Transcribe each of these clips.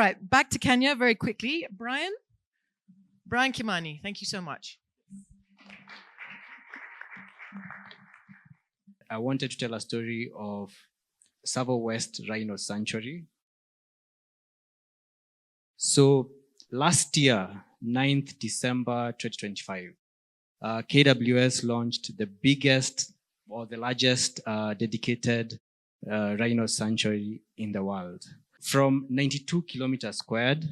right, back to Kenya very quickly. Brian Kimani, thank you so much. I wanted to tell a story of Savo West Rhino Sanctuary. So last year, 9th December 2025, KWS launched the biggest or the largest dedicated rhino sanctuary in the world. From 92 kilometers squared,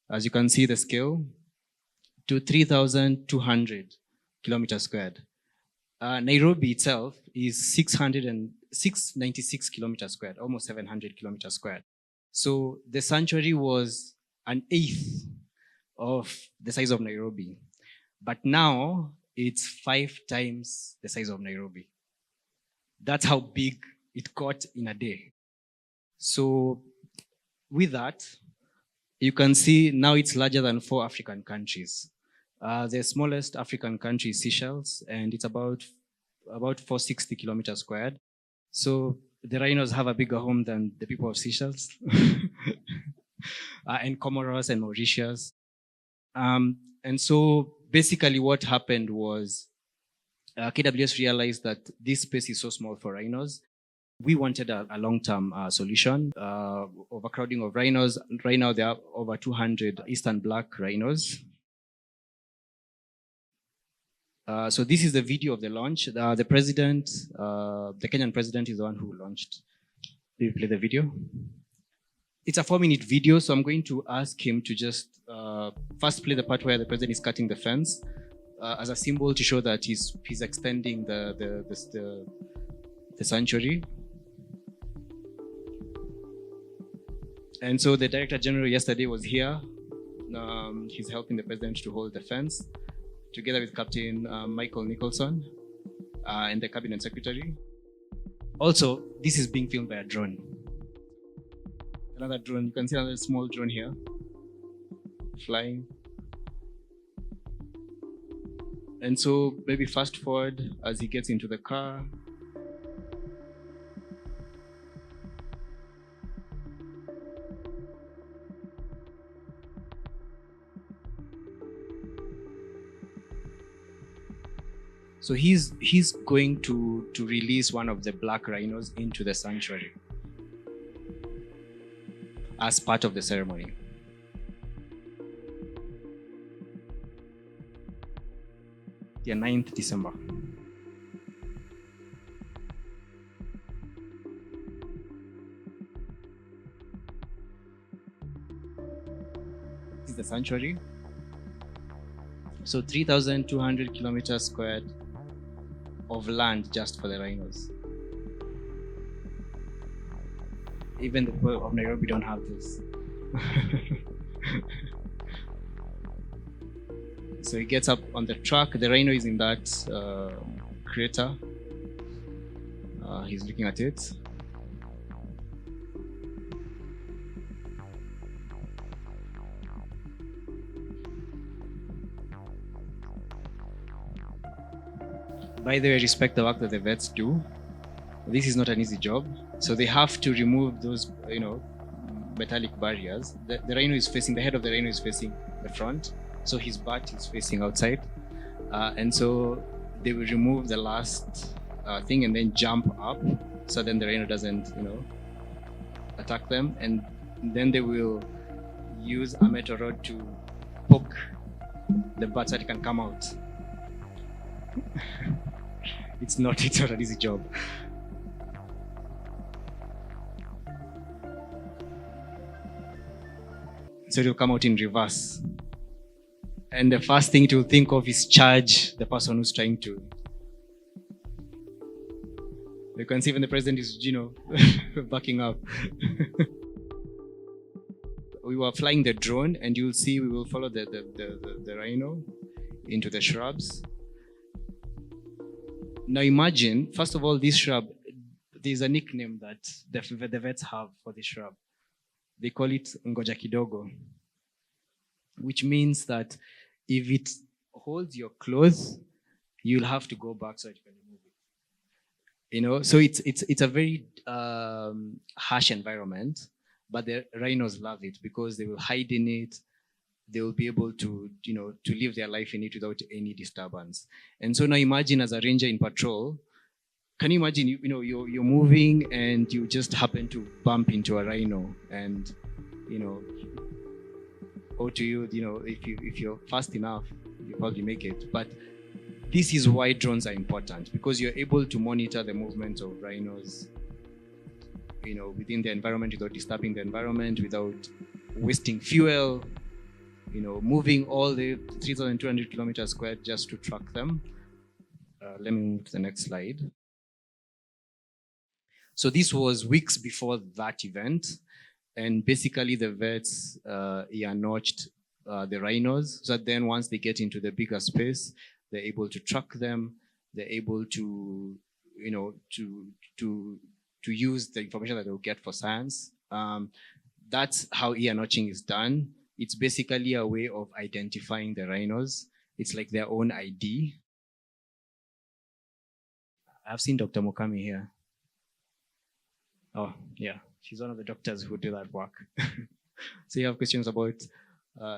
as you can see the scale, to 3,200 kilometers squared. Nairobi itself is 696 kilometers squared, almost 700 kilometers squared. So the sanctuary was an eighth of the size of Nairobi. But now it's 5 times the size of Nairobi. That's how big it got in a day. So with that, you can see now it's larger than 4 African countries. The smallest African country is Seychelles, and it's about 460 kilometers squared. So the rhinos have a bigger home than the people of Seychelles, and Comoros and Mauritius. And so basically what happened was KWS realized that this space is so small for rhinos. We wanted a long-term solution. Overcrowding of rhinos. Right now there are over 200 Eastern black rhinos. So this is the video of the launch. The president, the Kenyan president, is the one who launched. Will you play the video? It's a 4-minute video, so I'm going to ask him to just first play the part where the president is cutting the fence as a symbol to show that he's extending the sanctuary. And so the Director General yesterday was here. He's helping the president to hold the fence, together with Captain Michael Nicholson and the Cabinet Secretary. Also, this is being filmed by a drone. Another drone, you can see another small drone here, flying. And so maybe fast forward as he gets into the car. So he's going to release one of the black rhinos into the sanctuary as part of the ceremony. Yeah, 9th December. This is the sanctuary. So 3,200 kilometers squared of land just for the rhinos. Even the people of Nairobi don't have this. So he gets up on the truck. The rhino is in that crater. He's looking at it. By the way, I respect the work that the vets do. This is not an easy job. So they have to remove those, metallic barriers. The rhino is facing, the head of the rhino is facing the front. So his butt is facing outside. And so they will remove the last thing and then jump up. So then the rhino doesn't, attack them. And then they will use a metal rod to poke the butt so it can come out. It's not an easy job. So it will come out in reverse. And the first thing it will think of is charge the person who's trying to. You can see when the president is, backing up. We were flying the drone, and you'll see we will follow the rhino into the shrubs. Now imagine, first of all, this shrub, there's a nickname that the vets have for this shrub. They call it Ngoja Kidogo, which means that if it holds your clothes, you'll have to go back so that you can remove it. So it's a very harsh environment, but the rhinos love it because they will hide in it. They will be able to, to live their life in it without any disturbance. And so now imagine as a ranger in patrol, can you imagine, you're moving and you just happen to bump into a rhino and, or to you, if you're fast enough, you probably make it. But this is why drones are important, because you're able to monitor the movement of rhinos, within the environment without disturbing the environment, without wasting fuel, moving all the 3,200 kilometers squared just to track them. Let me move to the next slide. So this was weeks before that event. And basically the vets notched the rhinos. So that then once they get into the bigger space, they're able to track them. They're able to, to use the information that they'll get for science. That's how ear notching is done. It's basically a way of identifying the rhinos. It's like their own ID. I've seen Dr. Mokami here. Oh, yeah. She's one of the doctors who do that work. So you have questions about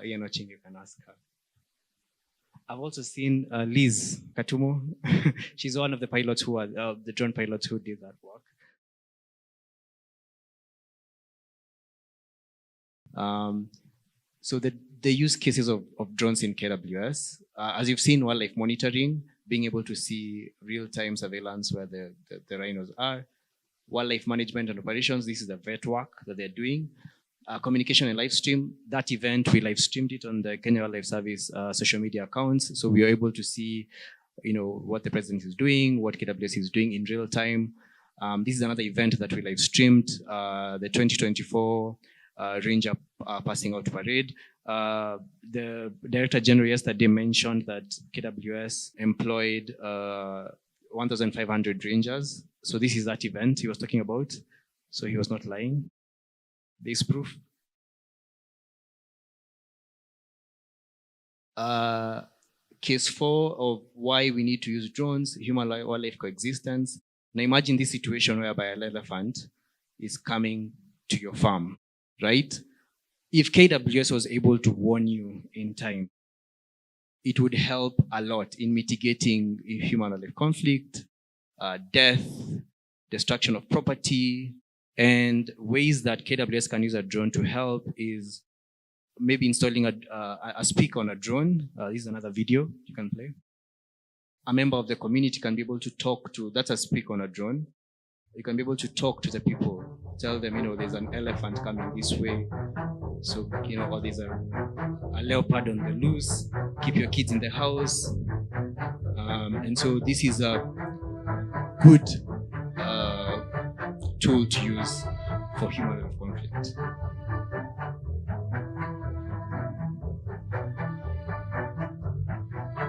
ear notching, you can ask her. I've also seen Liz Katumo. She's one of the pilots who are the drone pilots who did that work. So the use cases of drones in KWS, as you've seen, wildlife monitoring, being able to see real-time surveillance where the rhinos are. Wildlife management and operations, this is the vet work that they're doing. Communication and live stream, that event, we live streamed it on the Kenya Wildlife Service social media accounts. So we are able to see, what the president is doing, what KWS is doing in real time. This is another event that we live streamed, the 2024 Ranger Passing Out Parade. The Director General yesterday mentioned that KWS employed 1,500 rangers. So this is that event he was talking about. So he was not lying. There's proof. Case 4 of why we need to use drones, human-wildlife coexistence. Now imagine this situation whereby an elephant is coming to your farm, right? If KWS was able to warn you in time, it would help a lot in mitigating human-wildlife conflict, death, destruction of property, and ways that KWS can use a drone to help is maybe installing a speaker on a drone. This is another video you can play. A member of the community can be able to talk to, that's a speaker on a drone. You can be able to talk to the people, tell them, there's an elephant coming this way. So, or there's a leopard on the loose, keep your kids in the house. And so this is a good tool to use for human-wildlife conflict.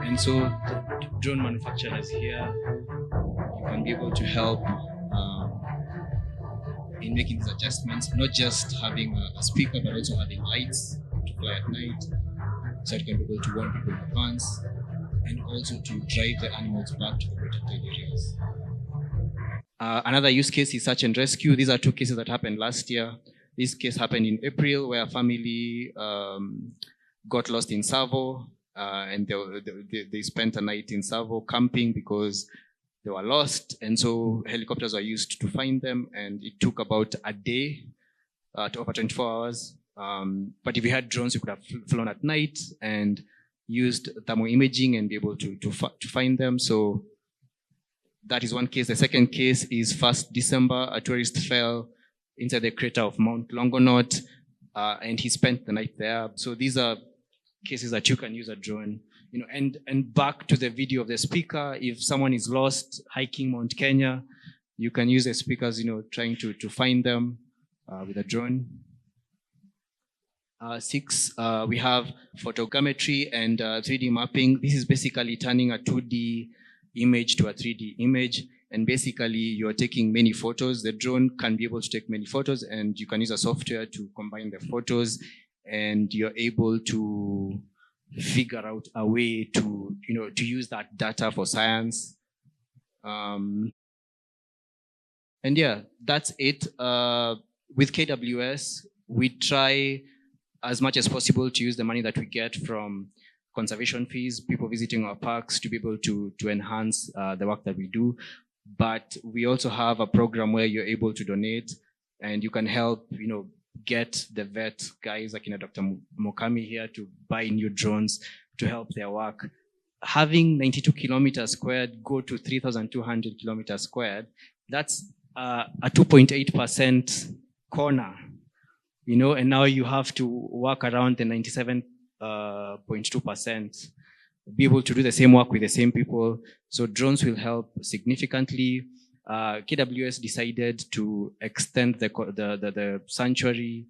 And so the drone manufacturers here, you can be able to help in making these adjustments, not just having a speaker, but also having lights to fly at night, so you can be able to warn people in advance, and also to drive the animals back to the protected areas. Another use case is search and rescue. These are two cases that happened last year. This case happened in April, where a family got lost in Savo, and they spent a night in Savo camping because they were lost. And so helicopters were used to find them, and it took about a day to over 24 hours. But if you had drones, you could have flown at night and used thermal imaging and be able to find them. So that is one case. The second case is 1st December, a tourist fell inside the crater of Mount Longonot, and he spent the night there. So these are cases that you can use a drone, and back to the video of the speaker, if someone is lost hiking Mount Kenya, you can use the speakers, trying to find them with a drone. 6, we have photogrammetry and 3D mapping. This is basically turning a 2D image to a 3D image. And basically you're taking many photos. The drone can be able to take many photos, and you can use a software to combine the photos, and you're able to figure out a way to, to use that data for science. And yeah, that's it. With KWS, We try as much as possible to use the money that we get from conservation fees, people visiting our parks, to be able to enhance the work that we do. But we also have a program where you're able to donate and you can help, get the vet guys like Dr. Mokami here to buy new drones to help their work. Having 92 kilometers squared go to 3,200 kilometers squared, that's a 2.8% corner, and now you have to work around the 97.2%, be able to do the same work with the same people. So drones will help significantly. KWS decided to extend the sanctuary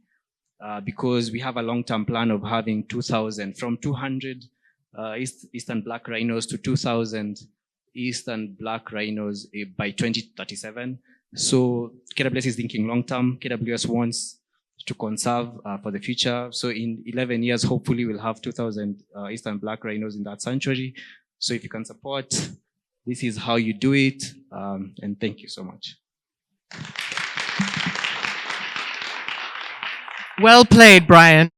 because we have a long-term plan of having 2,000, from 200 eastern black rhinos to 2,000 eastern black rhinos by 2037. So KWS is thinking long-term. KWS wants to conserve for the future. So in 11 years, hopefully we'll have 2,000 eastern black rhinos in that sanctuary. So if you can support, this is how you do it. And thank you so much. Well played, Brian.